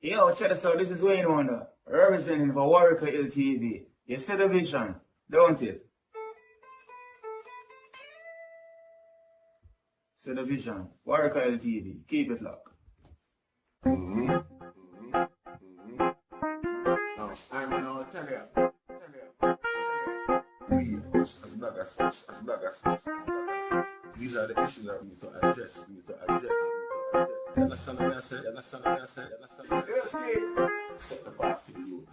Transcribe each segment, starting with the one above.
Yo, check this out. This is Wayne Wonder, representing for Warrior LTV. You see the vision, don't it? See the vision. Warrior LTV. Keep it locked. No, I'm gonna tell you. We, as bloggers, these are the issues that we need to address. You understand what I say? You see, set the path for the youth.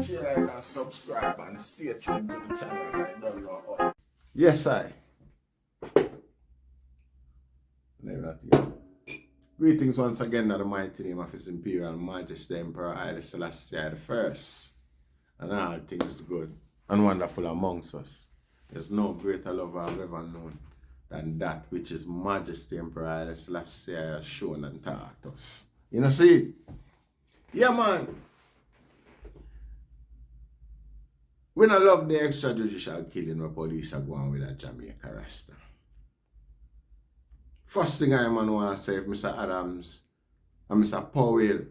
Share, like, and subscribe, and stay tuned to the channel. I don't know all. Yes, I. Greetings once again in the mighty name of His Imperial Majesty Emperor Haile Selassie I. And all things good and wonderful amongst us. There's no greater love I've ever known than that which His Majesty Emperor Haile Selassie has shown and taught us. You know, see? Yeah, man. When I love the extrajudicial killing where police are going with a Jamaican Rasta. First thing I want to say, if Mr. Adams and Mr. Powell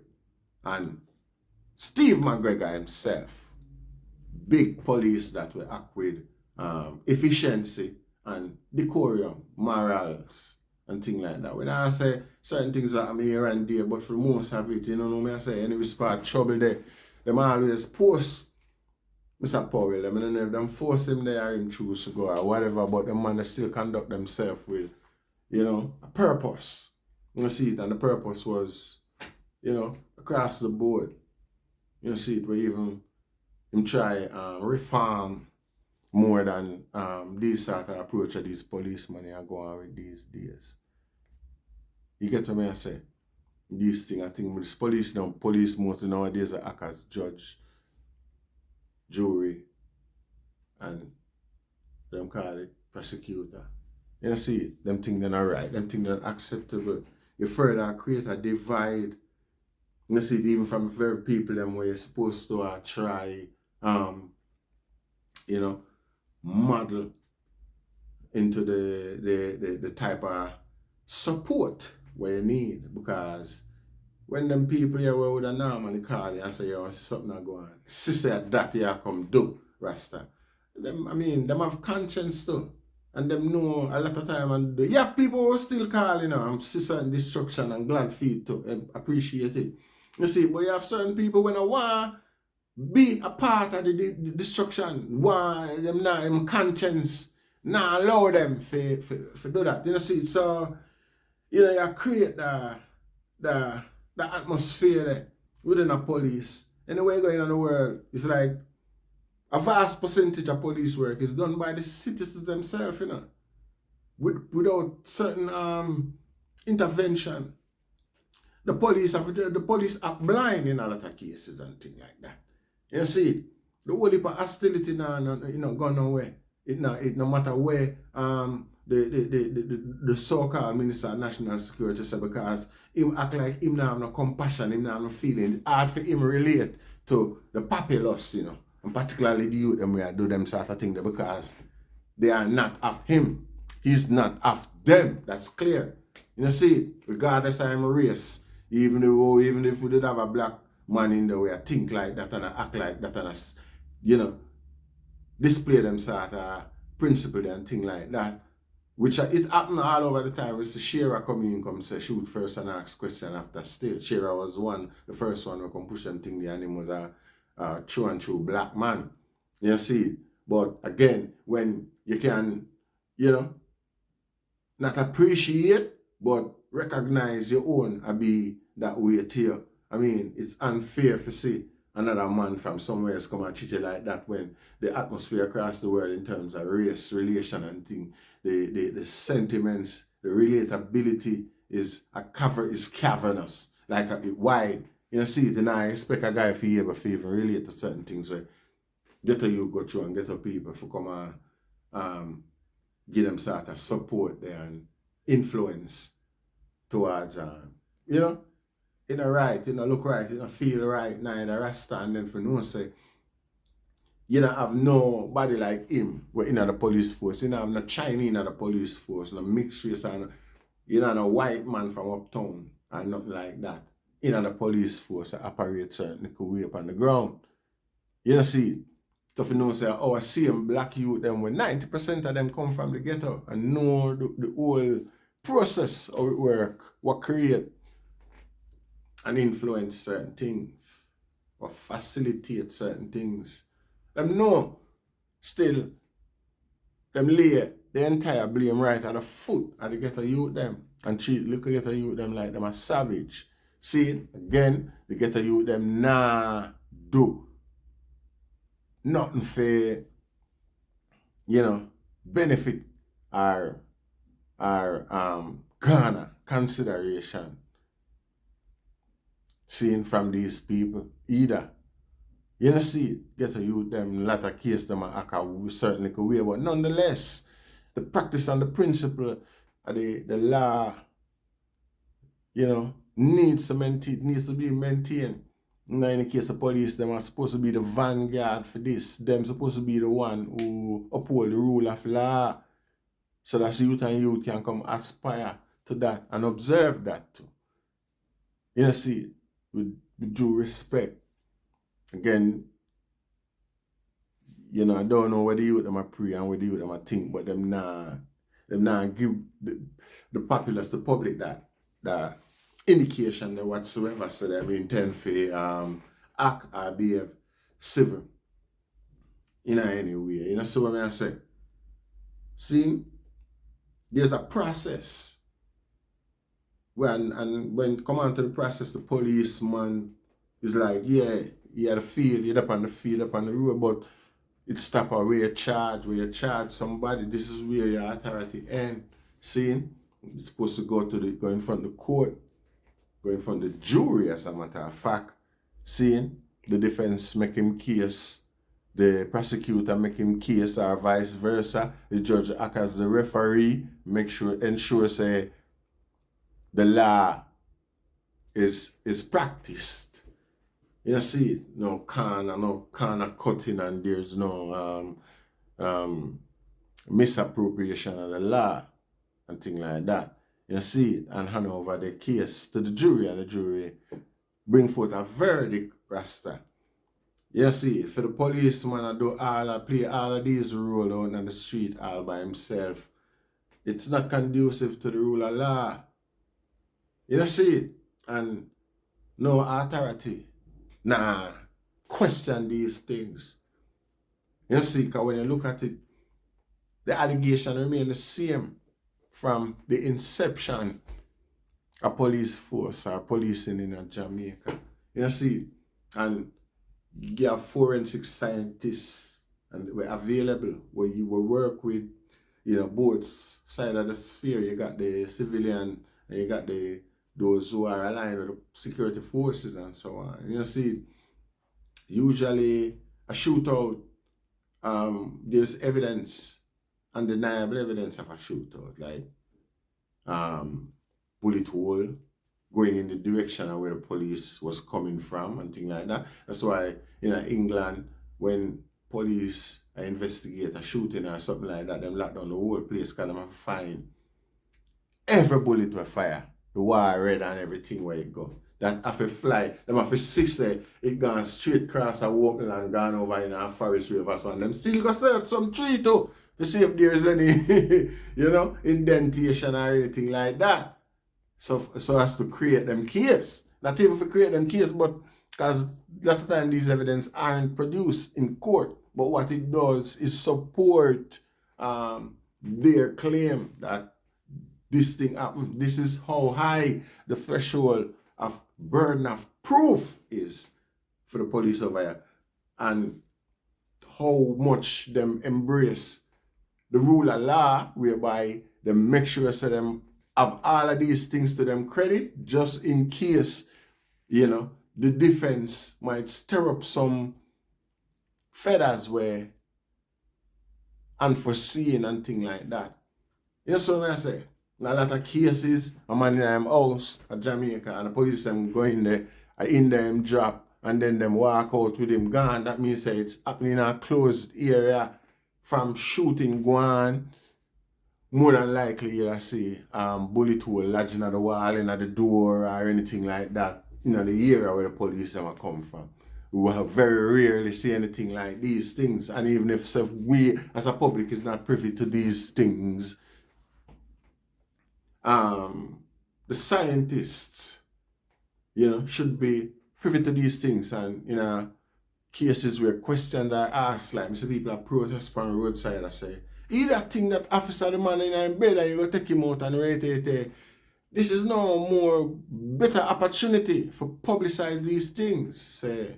and Steve McGregor himself, big police that will act with efficiency and decorum, morals, and things like that. When I say certain things that I'm here and there, but for most of it, you know what I say, any whisper trouble there, them always post Mr. Powell. I mean, if them force him there, him choose to go or whatever, but the man still conduct themselves with, you know, a purpose. You see it, and the purpose was, you know, across the board. You see it, where even him try reform more than these sort of approach of these policemen are going with these days. You get what I say? These things, I think with this police now, police most nowadays are act as judge, jury, and them call it prosecutor. You see, them things they're not right, them things they're acceptable. You further create a divide. You see it even from the very people them where you're supposed to try you know, model into the type of support where you need. Because when them people here would have normally call you and say, yo, I see something not going on. Sister that you come do, Rasta. Them, I mean, them have conscience too. And them know a lot of time, and you have people who still call, you know, and see certain destruction and glad feet to appreciate it. You see, but you have certain people when I want be a part of the destruction, want them not in conscience, not allow them for do that. You know, see, so you know, you create the atmosphere there within a police. Anywhere going in the world, it's like a vast percentage of police work is done by the citizens themselves, you know, without certain intervention. The police are blind in a lot of cases and things like that. You see, the whole heap of hostility now, you know, gone nowhere. It no matter where the so-called Minister of National Security said, because him act like him not have no compassion, him not have no feeling. It's hard for him relate to the populace, you know. And particularly the youth them where do them sort of thing there, because they are not of him. He's not of them. That's clear. You know, see, regardless of him race, even if we did have a black man in the way, think like that and act like that and you know, display them sort of principle and thing like that. Which it happened all over the time. It's the Shera come in, come say shoot first and ask question after still. Shera was the first one who come push and thing the animal was a true and true black man. You see, but again, when you can, you know, not appreciate, but recognize your own and be that way too. I mean, it's unfair to see another man from somewhere else come and treat you like that when the atmosphere across the world in terms of race, relation and thing, the sentiments, the relatability is cavernous, like wide. You know, see it, and I expect a guy for you ever even relate to certain things where get a you go through and get a people for come and give them sort of support there and influence towards you know, you know right, you know look right, you know feel right, neither Rasta, and then for no say you don't have nobody like him we're in the police force, you know have no Chinese in the police force, no mixed race, and you know no white man from uptown and nothing like that. In the police force that operate certain way up on the ground. You know, see, so if you know, say, oh, I see them black youth, them when 90% of them come from the ghetto and know the whole process of it work, what create and influence certain things, or facilitate certain things. Them know, still, them lay the entire blame right at the foot of the ghetto youth them and treat little ghetto youth them like them a savage. See, again, the ghetto youth them nah do nothing for, benefit or garner consideration seen from these people either. You know, see, ghetto youth them lot of case them act a certain way, but nonetheless, the practice and the principle of the law, needs to be maintained. In the case of police, them are supposed to be the vanguard for this. Them supposed to be the one who uphold the rule of law. So that youth and youth can come aspire to that and observe that too. You know, see, with due respect. Again, I don't know whether youth them are pray and whether youth them are think, but them nah give the populace, the public that indication that whatsoever so them intend for act or behave civil in any way. You know, so what I say? See, there's a process. When come on to the process, the policeman is like, yeah, you had a field, you're up on the field, up on the road, but it's stop where you charge somebody. This is where your authority ends. See, it's supposed to go in front of the court, go in front of the jury, as a matter of fact. See, the defense make him case, the prosecutor make him case, or vice versa. The judge act as the referee, ensure say the law is practiced. You see, no corner cutting, and there's no misappropriation of the law and things like that. You see, and hand over the case to the jury, and the jury bring forth a verdict, Rasta. You see, for the policeman to play all of these roles out on the street all by himself, it's not conducive to the rule of law. You see, and no authority. Nah, question these things. You see, because when you look at it, the allegation remain the same from the inception of police force or policing in Jamaica. You see, and you have forensic scientists and we're available where you will work with, both sides of the sphere. You got the civilian and you got those who are aligned with the security forces and so on. You see, usually a shootout, there's evidence, undeniable evidence of a shootout, like bullet hole going in the direction of where the police was coming from and things like that. That's why in England, when police investigate a shooting or something like that, them lock down the whole place because they have to find every bullet will fire, the wire red and everything where it go. That have to fly, them have to say it gone straight across a walking and gone over in a forest river, so and them still go search some tree too to see if there's any, indentation or anything like that. So as to create them case. Not even to create them case, but because a lot of time these evidence aren't produced in court. But what it does is support their claim that this thing happened. This is how high the threshold of burden of proof is for the police over here, and how much them embrace the rule of law, whereby they make sure so them have all of these things to them credit, just in case, the defense might stir up some feathers where unforeseen and things like that. So when I say, in a lot of cases, a man in a house at Jamaica and the police them go in there, him drop, and then them walk out with him gone. That means that it's happening in a closed area from shooting go on more than likely you'll see bullet hole lodging at the wall, in at the door, or anything like that, the area where the police are come from. We will very rarely see anything like these things. And even if we as a public is not privy to these things, the scientists, should be privy to these things. And cases where questions are asked, like some people are protest from the roadside, I say, either thing that officer the man in bed and you go take him out and rate it. This is no more better opportunity for publicize these things. Say,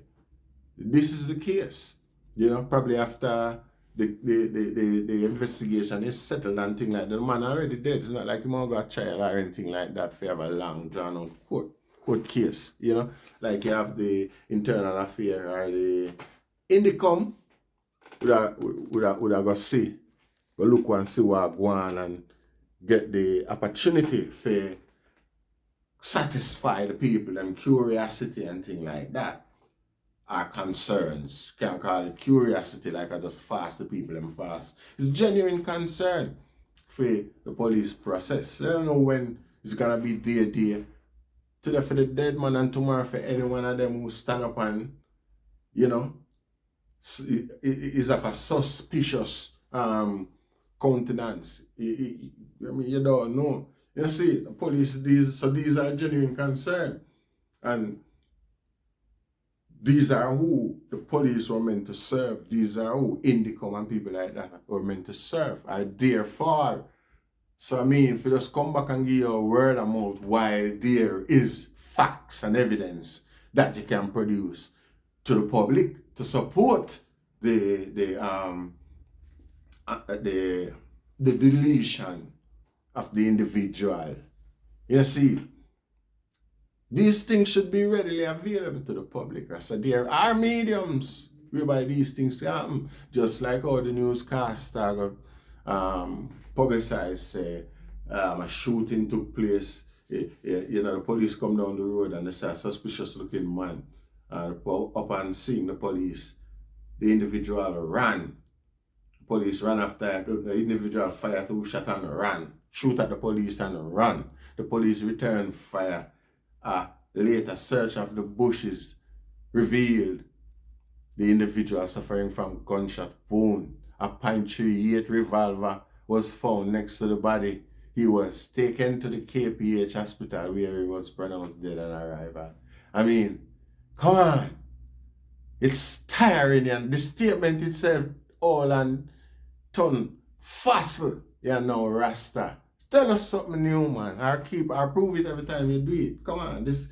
this is the case. Probably after the investigation is settled and things like that. The man already dead. It's not like he might got a trial or anything like that for have a long drawn out court case. Like you have the internal affair or the Indicom would have go see. Go look and see what go on and get the opportunity for satisfy the people and curiosity and things like that. Our concerns. Can't call it curiosity like I just fast the people and fast. It's genuine concern for the police process. I don't know when it's gonna be day. Today for the dead man and tomorrow for any one of them who stand up and, is of a suspicious countenance. You don't know. You see, the police, these are genuine concern. And these are who the police were meant to serve. These are who Indicom and people like that were meant to serve. Are therefore. So if you just come back and give you a word of mouth while there is facts and evidence that you can produce to the public to support the deletion of the individual. You see, these things should be readily available to the public. So there are mediums whereby these things happen. Just like how the newscaster publicized, say, a shooting took place. The police come down the road and they say a suspicious looking man. Upon seeing the police, the individual ran. The police ran after him. The individual fired 2 shots and ran. Shoot at the police and run. The police returned fire. A later search of the bushes revealed the individual suffering from gunshot wound. A .38 revolver was found next to the body. He was taken to the KPH hospital where he was pronounced dead on arrival. Come on. It's tiring, and the statement itself all and turn fossil. Now Rasta. Tell us something new, man. Or prove it every time you do it. Come on, this,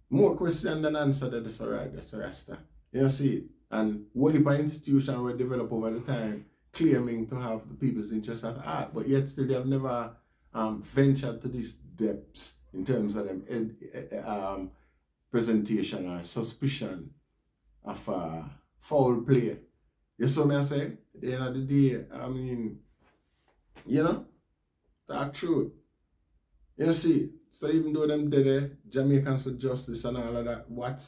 more question than answer. That's alright. That's a Rasta. See, and what if an institution were developed over the time, claiming to have the people's interest at heart, but yet still they have never ventured to these depths in terms of them presentation or suspicion of foul play. You see what I say? At the end of the day, that's true. See, so even though them dead, Jamaicans for justice and all of that, what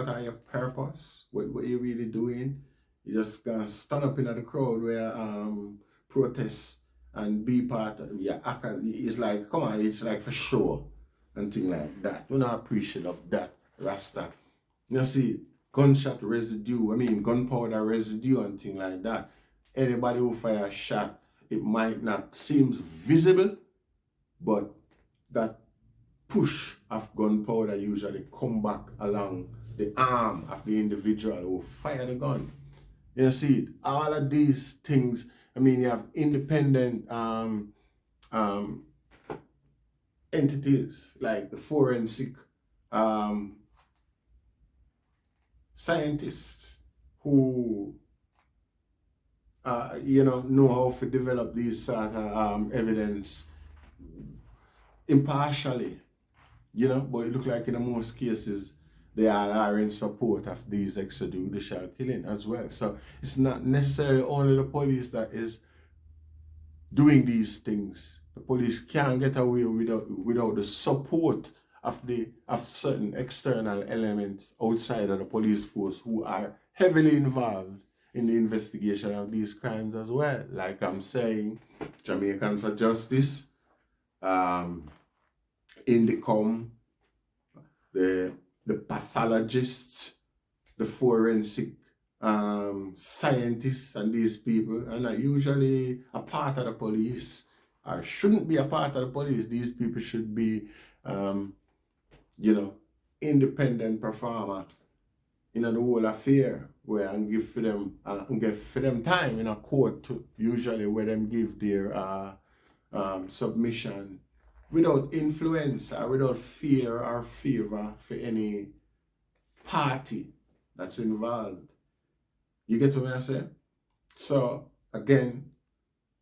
are your purpose? What you really doing? You just gonna stand up in the crowd where protest and be part of it's like, come on, it's like for sure and things like that. We're not appreciative of that, Rasta. See, gunshot residue, gunpowder residue and things like that. Anybody who fire a shot, it might not seem visible, but that push of gunpowder usually come back along the arm of the individual who fired the gun. See, all of these things, you have independent entities like the forensic scientists who know how to develop these sort of evidence impartially, but it looks like in most cases they are in support of these extrajudicial killing as well. So it's not necessarily only the police that is doing these things. The police can't get away without the support of certain external elements outside of the police force who are heavily involved in the investigation of these crimes as well. Like I'm saying, Jamaicans for justice, Indicom, the pathologists, the forensic scientists, and these people are not usually a part of the police, or shouldn't be a part of the police. These people should be, independent performer in the whole affair, where and give for them and get for them time in a court to usually where them give their submission without influence or without fear or favor for any party that's involved. You get what I say? So again,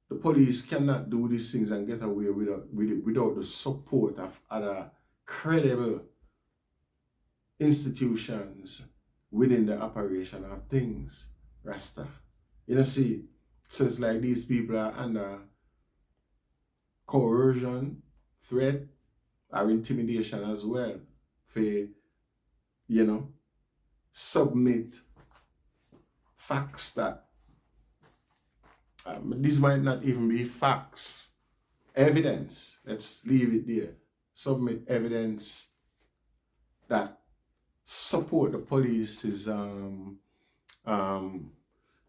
the police cannot do these things and get away without the support of other credible institutions within the operation of things, Rasta. You see, so it's like these people are under coercion, threat, or intimidation as well for, submit facts that, these might not even be facts, evidence, let's leave it there. Submit evidence that support the police's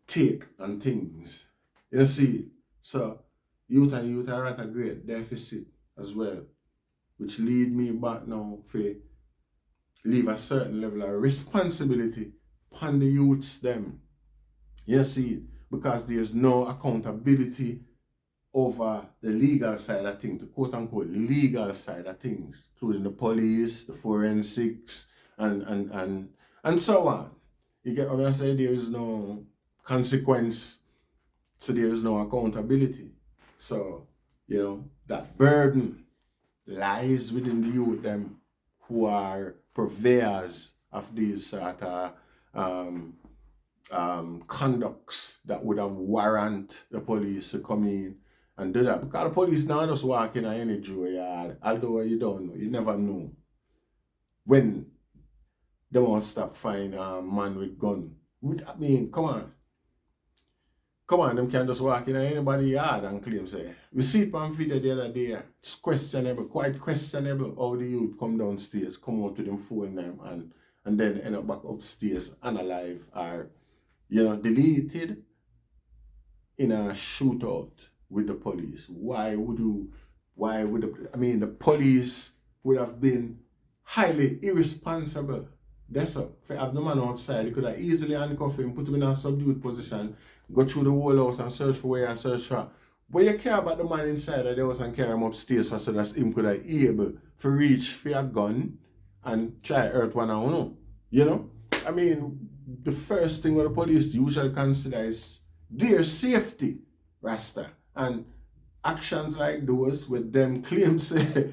take on things. You see, so youth are at a great deficit as well, which lead me back now to leave a certain level of responsibility upon the youths them. You see, because there's no accountability over the legal side of things, the quote-unquote legal side of things, including the police, the forensics, and so on. You get what I say? There is no consequence, so there is no accountability. So, that burden lies within the youth them who are purveyors of these sort of conducts that would have warrant the police to come in and do that. Because the police now just walk in any Joe yard, although you don't know, you never know when they won't stop finding a man with gun. I mean, come on, them can just walk in anybody yard and claim, say, we see it on video the other day, it's questionable, quite questionable how the youth come downstairs, come out with them phone them and then end up back upstairs unalive or, deleted in a shootout with the police. The police would have been highly irresponsible. That's all. If you have the man outside, you could have easily handcuffed him, put him in a subdued position, go through the whole house and search for where you search for. But you care about the man inside of the house and carry him upstairs for so that him could have able to reach for a gun and try hurt one another. I mean, the first thing what the police usually consider is their safety, Rasta. And actions like those with them claims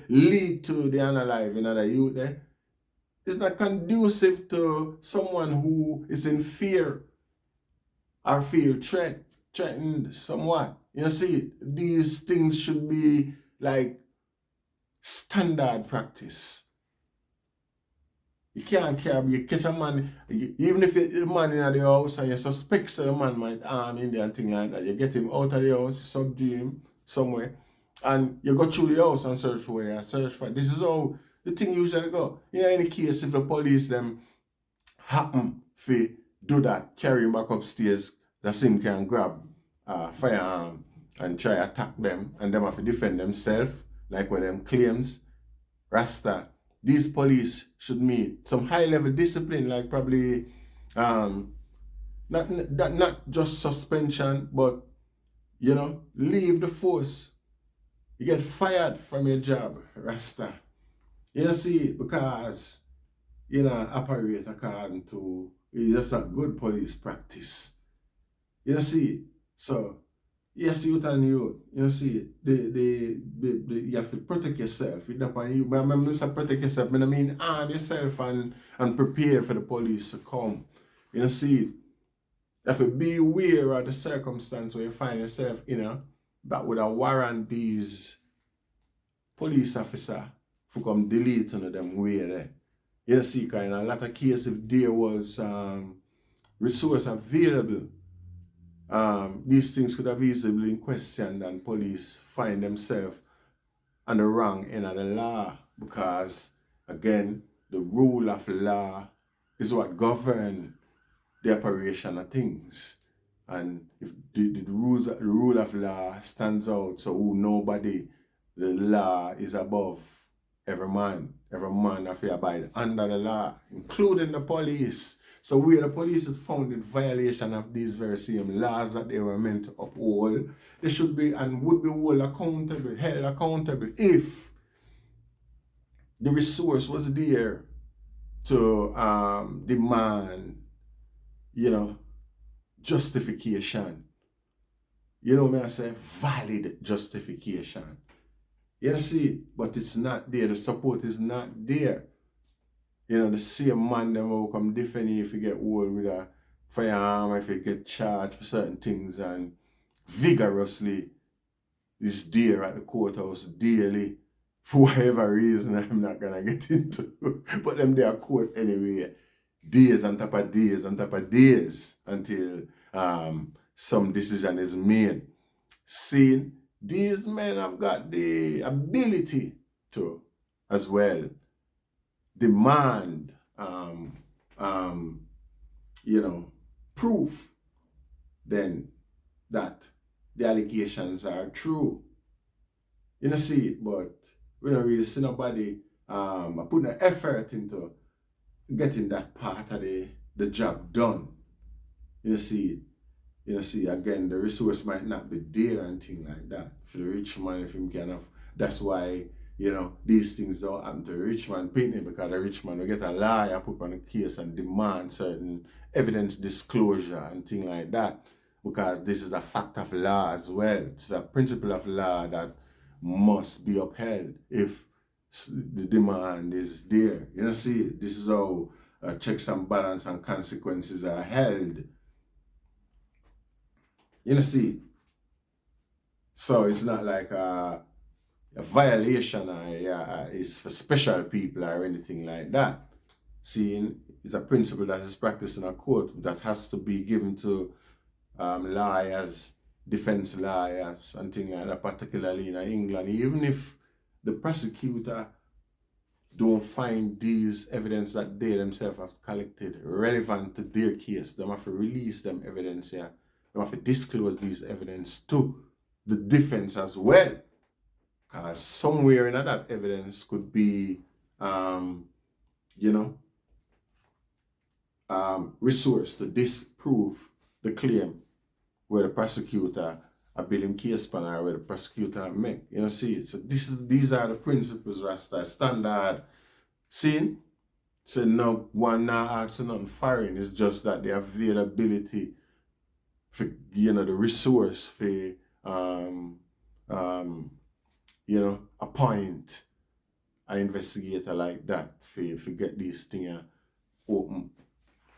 lead to the unalive the youth there. It's not conducive to someone who is in fear or feel threatened somewhat. You see, these things should be like standard practice. You can't care, you catch a man, even if the man in the house and you suspect that the man might arm in there and thing like that, you get him out of the house, you subdue him somewhere, and you go through the house and search for where you search for. This is how the thing usually go. In any case, if the police them happen to do that, carry him back upstairs, the same can grab a firearm and try attack them, and them have to defend themselves, like with them claims, Rasta. These police should meet some high-level discipline, like probably not just suspension, but leave the force. You get fired from your job, Rasta. See, because operate according to it's just a good police practice. See, so yes, youth and youth, see, you have to protect yourself. But when I say protect yourself, I mean arm yourself and prepare for the police to come. See, you have to be aware of the circumstance where you find yourself that would have warrant these police officers to come delete them way there. See, kind of a lot of cases, if there was resource available these things could have easily been questioned and police find themselves on the wrong end of the law, because again, the rule of law is what governs the operation of things. And if the rule of law stands out, so nobody, the law is above every man. Every man have to abide under the law, including the police. So where the police is found in violation of these very same laws that they were meant to uphold, they should be and would be held accountable if the resource was there to demand, justification. You know me, I say valid justification. You see, but it's not there. The support is not there. The same man them will come defend you if you get hold with a firearm, if you get charged for certain things, and vigorously is there at the courthouse daily for whatever reason I'm not gonna get into. But them they are court anyway. Days on top of days on top of days until some decision is made. See, these men have got the ability to as well demand proof then that the allegations are true. See, but we don't really see nobody putting an effort into getting that part of the job done. See, again, the resource might not be there and things like that. For the rich man, if him can have, that's why, these things don't happen to the rich man picnic, because the rich man will get a lawyer put on the case and demand certain evidence disclosure and things like that. Because this is a fact of law as well. It's a principle of law that must be upheld if the demand is there. See, this is how checks and balance and consequences are held. See, so it's not like a violation is for special people or anything like that. See, it's a principle that is practiced in a court that has to be given to lawyers, defense lawyers, and things like that, particularly in England. Even if the prosecutor don't find these evidence that they themselves have collected relevant to their case, they have to release them evidence here. They have to disclose these evidence to the defense as well. Because somewhere in that evidence could be, resource to disprove the claim where the prosecutor a building case pan or where the prosecutor make. See, so these are the principles Rasta standard. See, so no one now asking nothing foreign. It's just that the availability for the resource for appoint an investigator like that for get these things open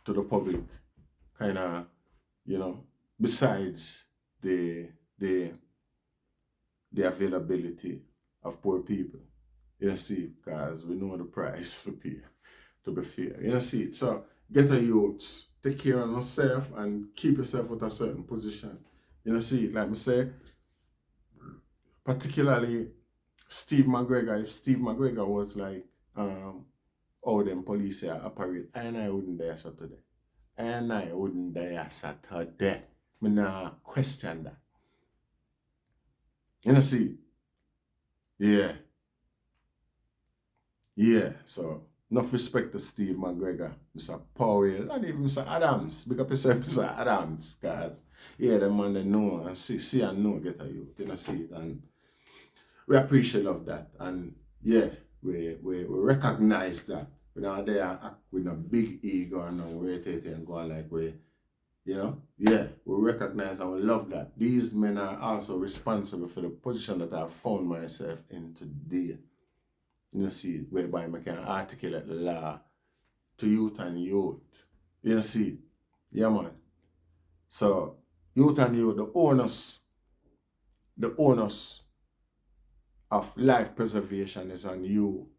to the public, kind of, besides the availability of poor people. See, because we know the price for pay, to be fair. See, so get a youth, take care of yourself and keep yourself at a certain position. See, like I say, particularly Steve McGregor, if Steve McGregor was like how them police here operate, and I wouldn't dare Saturday. And I wouldn't dare Saturday. Me nah question that. See? Yeah. Yeah, so enough respect to Steve McGregor, Mr. Powell, and even Mr. Adams. Big up yourself, Mr. Adams, because the man they know and see and know get a youth, see it, and we appreciate of that, and we recognize that. We not there act with a big ego and wait and go like we recognize and we love that. These men are also responsible for the position that I found myself in today. See, whereby I can articulate the law to youth and youth. See, yeah man. So youth and youth, the onus of life preservation is on you.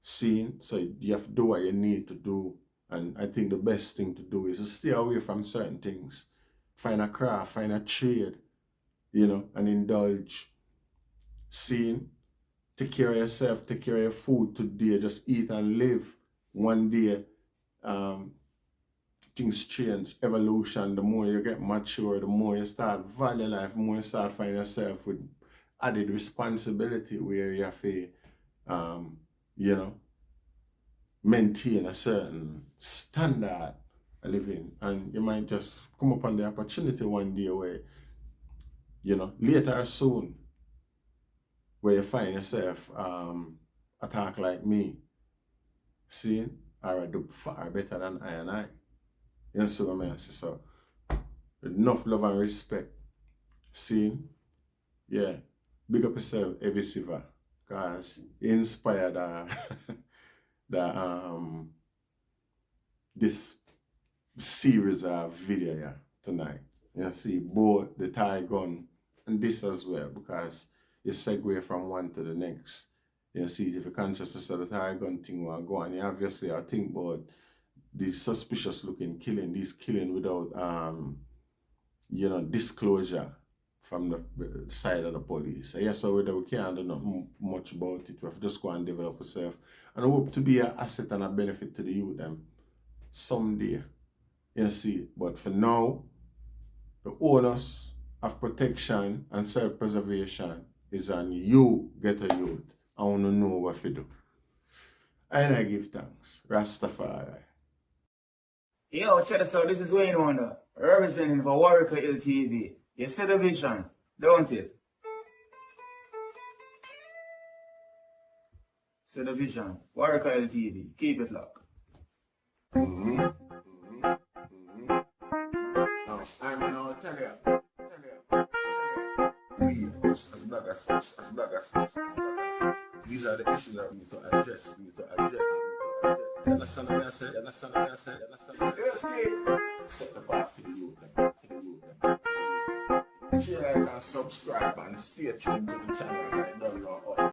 Seen, so you have to do what you need to do, and I think the best thing to do is to stay away from certain things find a craft, find a trade, you know, and indulge. Seeing, take care of yourself, take care of your food today, just eat and live. One day, things change, evolution, the more you get mature, the more you start value life, the more you start finding yourself with added responsibility where you have to, you know, maintain a certain standard of living. And you might just come upon the opportunity one day where, you know, later or soon, where you find yourself a talk like me, seeing, or I do far better than I and I. You know what I mean? So, enough love and respect. Seeing, yeah, big up yourself, every Siva, because you inspired this series of video here tonight. You see, both the Thai gun and this as well, because you segue from one to the next. You see, if you're conscious of the Thai gun thing will go on, you obviously I think about these suspicious looking killing, these killing without you know, disclosure from the side of the police. So yes, so we can't do not much about it. We have to just go and develop ourselves and hope to be an asset and a benefit to the youth them someday. You see, but for now, the onus of protection and self-preservation is on you, get a youth. I want to know what to do. And I give thanks. Rastafari. Yo, check this out. This is Wayne Wonder, representing for Warwick LTV. You see the vision, don't it? See the vision, Warwick LTV. Keep it locked. I'm gonna tell you. We, as bloggers, these are the issues that we need to address. You understand what I said? You see? Set the bar for the youth. Share, like, and subscribe, and stay tuned to the channel. I don't know.